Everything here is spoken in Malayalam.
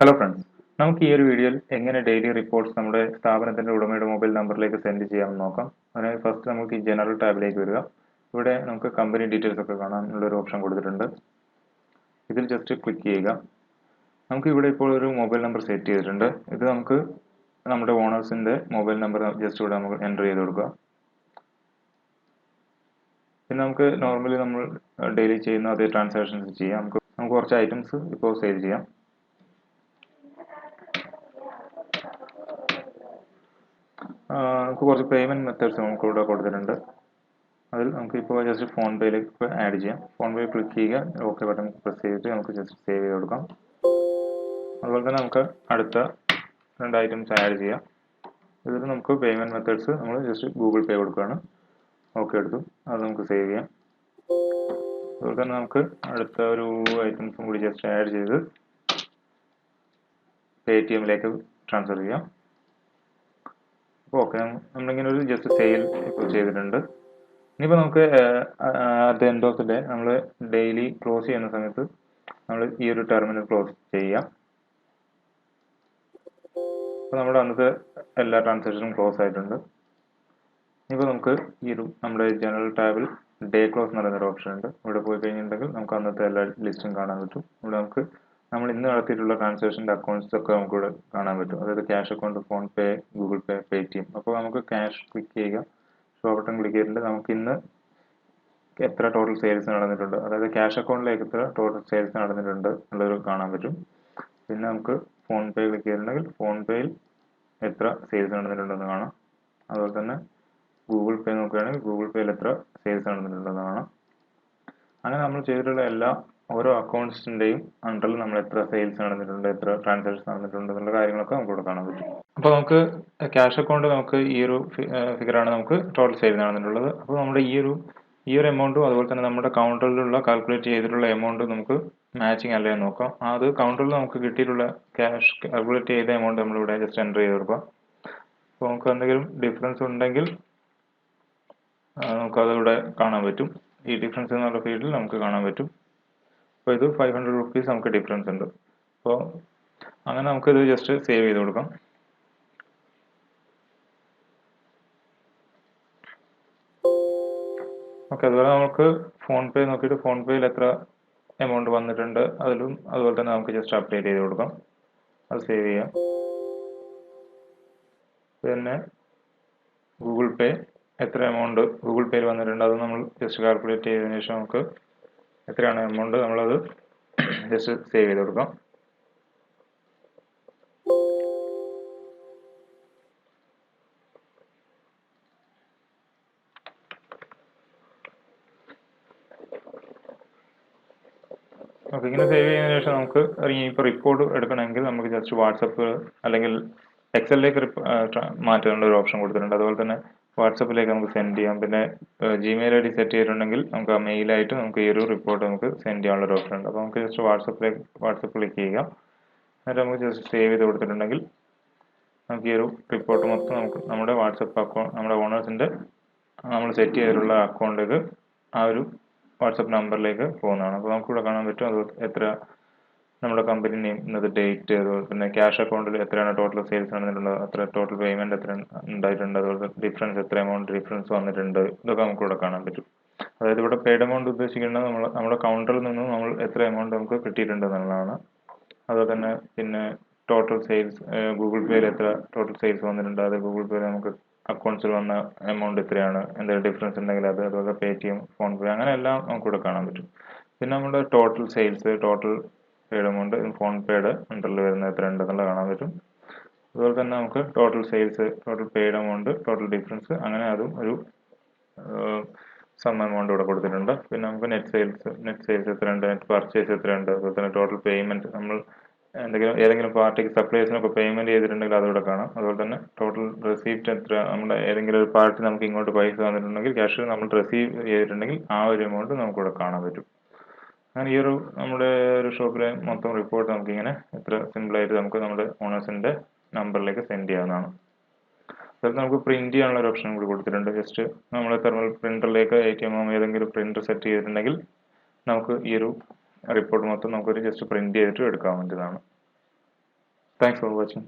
ഹലോ ഫ്രണ്ട്സ്, നമുക്ക് ഈ ഒരു വീഡിയോയിൽ എങ്ങനെ ഡെയിലി റിപ്പോർട്ട്സ് നമ്മുടെ സ്ഥാപനത്തിന്റെ ഉടമയുടെ മൊബൈൽ നമ്പറിലേക്ക് സെൻഡ് ചെയ്യാമെന്ന് നോക്കാം. അതിനായി ഫസ്റ്റ് നമുക്ക് ഈ ജനറൽ ടാബിലേക്ക് വരിക. ഇവിടെ നമുക്ക് കമ്പനി ഡീറ്റെയിൽസ് ഒക്കെ കാണാനുള്ള ഒരു ഓപ്ഷൻ കൊടുത്തിട്ടുണ്ട്. ഇതിൽ ജസ്റ്റ് ക്ലിക്ക് ചെയ്യുക. നമുക്ക് ഇവിടെ ഇപ്പോൾ ഒരു മൊബൈൽ നമ്പർ സെറ്റ് ചെയ്തിട്ടുണ്ട്. ഇത് നമുക്ക് നമ്മുടെ ഓണേഴ്സിന്റെ മൊബൈൽ നമ്പർ ജസ്റ്റ് ഇവിടെ നമുക്ക് എൻ്റർ ചെയ്ത് കൊടുക്കുക. പിന്നെ നമുക്ക് നോർമലി നമ്മൾ ഡെയിലി ചെയ്യുന്ന അതേ ട്രാൻസാക്ഷൻസ് ചെയ്യാം. നമുക്ക് കുറച്ച് ഐറ്റംസ് ഇപ്പോൾ സേവ് ചെയ്യാം. നമുക്ക് കുറച്ച് പേയ്മെൻറ്റ് മെത്തേഡ്സ് നമുക്ക് ഇവിടെ കൊടുത്തിട്ടുണ്ട്. അതിൽ നമുക്ക് ഇപ്പോൾ ജസ്റ്റ് ഫോൺ പേയിലേക്ക് ആഡ് ചെയ്യാം. ഫോൺ പേ ക്ലിക്ക് ചെയ്യുക, ഓക്കെ ബട്ടൺ പ്രസ് ചെയ്തിട്ട് നമുക്ക് ജസ്റ്റ് സേവ് ചെയ്ത് കൊടുക്കാം. അതുപോലെ തന്നെ നമുക്ക് അടുത്ത 2 ഐറ്റംസ് ആഡ് ചെയ്യാം. ഇതിൽ നമുക്ക് പേയ്മെൻറ്റ് മെത്തേഡ്സ് നമ്മൾ ജസ്റ്റ് ഗൂഗിൾ പേ കൊടുക്കുകയാണ്. ഓക്കെ എടുത്തു, അത് നമുക്ക് സേവ് ചെയ്യാം. അതുപോലെ തന്നെ നമുക്ക് അടുത്ത ഒരു ഐറ്റംസും കൂടി ജസ്റ്റ് ആഡ് ചെയ്ത് പേടിഎമ്മിലേക്ക് ട്രാൻസ്ഫർ ചെയ്യാം. ഓക്കെ, നമ്മളിങ്ങനെ ഒരു ജസ്റ്റ് സെയിൽ ഇപ്പോൾ ചെയ്തിട്ടുണ്ട്. ഇനിയിപ്പോൾ നമുക്ക് at the end of the day നമ്മൾ ഡെയിലി ക്ലോസ് ചെയ്യുന്ന സമയത്ത് നമ്മൾ ഈ ഒരു ടെർമിനൽ ക്ലോസ് ചെയ്യാം. അപ്പോൾ നമ്മുടെ അന്നത്തെ എല്ലാ ട്രാൻസാക്ഷനും ക്ലോസ് ആയിട്ടുണ്ട്. ഇനിയിപ്പോൾ നമുക്ക് ഈ ഒരു നമ്മുടെ ജനറൽ ടാബിൽ ഡേ ക്ലോസ് എന്ന് പറയുന്നൊരു ഓപ്ഷൻ ഉണ്ട്. ഇവിടെ പോയി കഴിഞ്ഞിട്ടുണ്ടെങ്കിൽ നമുക്ക് അന്നത്തെ എല്ലാ ലിസ്റ്റും കാണാൻ പറ്റും. ഇവിടെ നമുക്ക് നമ്മൾ ഇന്ന് നടത്തിയിട്ടുള്ള ട്രാൻസാക്ഷൻ്റെ അക്കൗണ്ട്സ് ഒക്കെ നമുക്ക് ഇവിടെ കാണാൻ പറ്റും. അതായത് cash account, PhonePe, Google Pay, Paytm. അപ്പോൾ നമുക്ക് ക്യാഷ് ക്ലിക്ക് ചെയ്യുക, ഷോ ബട്ടൺ ക്ലിക്ക് ചെയ്തിട്ട് നമുക്ക് ഇന്ന് എത്ര ടോട്ടൽ സെയിൽസ് നടന്നിട്ടുണ്ട്, അതായത് ക്യാഷ് അക്കൗണ്ടിലേക്ക് എത്ര ടോട്ടൽ സെയിൽസ് നടന്നിട്ടുണ്ട് എന്നുള്ളത് കാണാൻ പറ്റും. പിന്നെ നമുക്ക് ഫോൺ പേ ക്ലിക്ക് ചെയ്തിട്ടുണ്ടെങ്കിൽ ഫോൺ പേയിൽ എത്ര സെയിൽസ് നടന്നിട്ടുണ്ടെന്ന് കാണാം. അതുപോലെ തന്നെ ഗൂഗിൾ പേ നോക്കുകയാണെങ്കിൽ ഗൂഗിൾ പേയിൽ എത്ര സെയിൽസ് നടന്നിട്ടുണ്ടെന്ന് കാണാം. അങ്ങനെ നമ്മൾ ചെയ്തിട്ടുള്ള എല്ലാ ഓരോ അക്കൗണ്ട്സിൻ്റെയും അണ്ടറിൽ നമ്മൾ എത്ര സെയിൽസ് നടന്നിട്ടുണ്ട്, എത്ര ട്രാൻസാക്ഷൻ നടന്നിട്ടുണ്ട് എന്നുള്ള കാര്യങ്ങളൊക്കെ നമുക്ക് ഇവിടെ കാണാൻ പറ്റും. അപ്പോൾ നമുക്ക് ക്യാഷ് അക്കൗണ്ട് നമുക്ക് ഈ ഒരു ഫിഗറാണ് നമുക്ക് ടോട്ടൽ സെയിൽ നടന്നിട്ടുള്ളത്. അപ്പോൾ നമ്മുടെ ഈ ഒരു എമൗണ്ടും അതുപോലെ തന്നെ നമ്മുടെ കൗണ്ടറിലുള്ള കാൽക്കുലേറ്റ് ചെയ്തിട്ടുള്ള എമൗണ്ട് നമുക്ക് മാച്ചിങ് അല്ലേ എന്ന് നോക്കാം. അത് കൗണ്ടറിൽ നമുക്ക് കിട്ടിയിട്ടുള്ള ക്യാഷ് കാൽക്കുലേറ്റ് ചെയ്ത എമൗണ്ട് നമ്മളിവിടെ ജസ്റ്റ് എൻ്റർ ചെയ്ത് കൊടുക്കാം. അപ്പോൾ നമുക്ക് എന്തെങ്കിലും ഡിഫറൻസ് ഉണ്ടെങ്കിൽ നമുക്കതിവിടെ കാണാൻ പറ്റും. ഈ ഡിഫറൻസ് എന്നുള്ള ഫീൽഡിൽ നമുക്ക് കാണാൻ പറ്റും. അപ്പോൾ ഇത് 500 റുപ്പീസ് നമുക്ക് ഡിഫറൻസ് ഉണ്ട്. അപ്പോൾ അങ്ങനെ നമുക്കിത് ജസ്റ്റ് സേവ് ചെയ്ത് കൊടുക്കാം. ഓക്കെ, അതുപോലെ നമുക്ക് ഫോൺ പേ നോക്കിയിട്ട് ഫോൺ പേയിൽ എത്ര എമൗണ്ട് വന്നിട്ടുണ്ട് അതുപോലെ തന്നെ നമുക്ക് ജസ്റ്റ് അപ്ഡേറ്റ് ചെയ്ത് കൊടുക്കാം. അത് സേവ് ചെയ്യാം. പിന്നെ ഗൂഗിൾ പേ എത്ര എമൗണ്ട് ഗൂഗിൾ പേയിൽ വന്നിട്ടുണ്ട് അത് നമ്മൾ ജസ്റ്റ് കാൽക്കുലേറ്റ് ചെയ്തതിനു ശേഷം നമുക്ക് എത്രയാണ് എമൗണ്ട് നമ്മളത് ജസ്റ്റ് സേവ് ചെയ്ത് കൊടുക്കാം. ഓക്കെ, ഇങ്ങനെ സേവ് ചെയ്തതിനു ശേഷം നമുക്ക് ഇപ്പോൾ റിപ്പോർട്ട് എടുക്കണമെങ്കിൽ നമുക്ക് ജസ്റ്റ് വാട്സപ്പ് അല്ലെങ്കിൽ എക്സലിലേക്ക് മാറ്റാനുള്ള ഒരു ഓപ്ഷൻ കൊടുത്തിട്ടുണ്ട്. അതുപോലെ തന്നെ വാട്സപ്പിലേക്ക് നമുക്ക് സെൻഡ് ചെയ്യാം. പിന്നെ ജിമെയിൽ ഐ ഡി സെറ്റ് ചെയ്തിട്ടുണ്ടെങ്കിൽ നമുക്ക് ആ മെയിലായിട്ട് നമുക്ക് ഈ ഒരു റിപ്പോർട്ട് നമുക്ക് സെൻഡ് ചെയ്യാനുള്ള ഒരു ഓപ്ഷൻ ഉണ്ട്. അപ്പോൾ നമുക്ക് ജസ്റ്റ് വാട്സപ്പ് ക്ലിക്ക് ചെയ്യുക. എന്നിട്ട് നമുക്ക് ജസ്റ്റ് സേവ് ചെയ്ത് കൊടുത്തിട്ടുണ്ടെങ്കിൽ നമുക്ക് ഈ ഒരു റിപ്പോർട്ട് മൊത്തം നമുക്ക് നമ്മുടെ വാട്സപ്പ് അക്കൗണ്ട് നമ്മുടെ ഓണേഴ്സിൻ്റെ നമ്മൾ സെറ്റ് ചെയ്തിട്ടുള്ള അക്കൗണ്ടിലേക്ക് ആ ഒരു വാട്സപ്പ് നമ്പറിലേക്ക് പോകുന്നതാണ്. അപ്പോൾ നമുക്കിവിടെ കാണാൻ പറ്റും അത് എത്ര നമ്മുടെ കമ്പനി നെയിം, ഇന്നത്തെ ഡേറ്റ്, അതുപോലെ തന്നെ ക്യാഷ് അക്കൗണ്ടിൽ എത്രയാണ് ടോട്ടൽ സെയിൽസ് നടന്നിട്ടുള്ളത്, എത്ര ടോട്ടൽ പേയ്മെൻറ്റ് എത്ര ഉണ്ടായിട്ടുണ്ട്, അതുപോലെ ഡിഫറൻസ് എത്ര എമൗണ്ട് ഡിഫറൻസ് വന്നിട്ടുണ്ട്, ഇതൊക്കെ നമുക്കിവിടെ കാണാൻ പറ്റും. അതായത് ഇവിടെ പെയ്ഡ് എമൗണ്ട് ഉദ്ദേശിക്കുന്നത് നമ്മുടെ കൗണ്ടറിൽ നിന്നും നമ്മൾ എത്ര എമൗണ്ട് നമുക്ക് കിട്ടിയിട്ടുണ്ട് എന്നുള്ളതാണ്. അതുപോലെ തന്നെ പിന്നെ ടോട്ടൽ സെയിൽസ് ഗൂഗിൾ പേയിൽ എത്ര ടോട്ടൽ സെയിൽസ് വന്നിട്ടുണ്ട്, അത് ഗൂഗിൾ പേയിൽ നമുക്ക് അക്കൗണ്ട്സിൽ വന്ന എമൗണ്ട് എത്രയാണ്, എന്തെങ്കിലും ഡിഫറൻസ് ഉണ്ടെങ്കിൽ അത്, അതുപോലെ പേടിഎം, ഫോൺ പേ, അങ്ങനെ എല്ലാം നമുക്കിവിടെ കാണാൻ പറ്റും. പിന്നെ നമ്മുടെ total sales, total paid amount ഫോൺ പേയുടെ അണ്ടറിൽ വരുന്ന എത്ര ഉണ്ടെന്നുള്ളത് കാണാൻ പറ്റും. അതുപോലെ തന്നെ നമുക്ക് total sales, total paid amount, total difference, അങ്ങനെ അതും ഒരു സം എമൗണ്ട് ഇവിടെ കൊടുത്തിട്ടുണ്ട്. പിന്നെ നമുക്ക് നെറ്റ് സെയിൽസ് എത്രയുണ്ട്, നെറ്റ് പർച്ചേസ് എത്രയുണ്ട്, അതുപോലെ തന്നെ ടോട്ടൽ പേയ്മെൻറ്റ് നമ്മൾ ഏതെങ്കിലും പാർട്ടിക്ക് സപ്ലൈസിനൊക്കെ പേയ്മെൻറ്റ് ചെയ്തിട്ടുണ്ടെങ്കിൽ അതിവിടെ കാണാം. അതുപോലെ തന്നെ ടോട്ടൽ റെസീപ്റ്റ് എത്ര, നമ്മുടെ ഏതെങ്കിലും ഒരു പാർട്ടി നമുക്ക് ഇങ്ങോട്ട് പൈസ തന്നിട്ടുണ്ടെങ്കിൽ ക്യാഷ് നമ്മൾ റിസീവ് ചെയ്തിട്ടുണ്ടെങ്കിൽ ആ ഒരു എമൗണ്ട് നമുക്കിവിടെ കാണാൻ പറ്റും. അങ്ങനെ ഈ ഒരു നമ്മുടെ ഒരു ഷോപ്പിലെ മൊത്തം റിപ്പോർട്ട് നമുക്കിങ്ങനെ എത്ര സിമ്പിളായിട്ട് നമുക്ക് നമ്മുടെ ഓണേഴ്സിൻ്റെ നമ്പറിലേക്ക് സെൻഡ് ചെയ്യാവുന്നതാണ്. അതുപോലെ നമുക്ക് പ്രിൻറ്റ് ചെയ്യാനുള്ള ഒരു ഓപ്ഷൻ കൂടി കൊടുത്തിട്ടുണ്ട്. ജസ്റ്റ് നമ്മുടെ തെർമൽ പ്രിൻ്ററിലേക്ക് ATM ഏതെങ്കിലും പ്രിൻ്റർ സെറ്റ് ചെയ്തിട്ടുണ്ടെങ്കിൽ നമുക്ക് ഈ ഒരു റിപ്പോർട്ട് മൊത്തം നമുക്കൊരു ജസ്റ്റ് പ്രിൻറ്റ് ചെയ്തിട്ട് എടുക്കാൻ വേണ്ടിയതാണ്. Thanks for watching.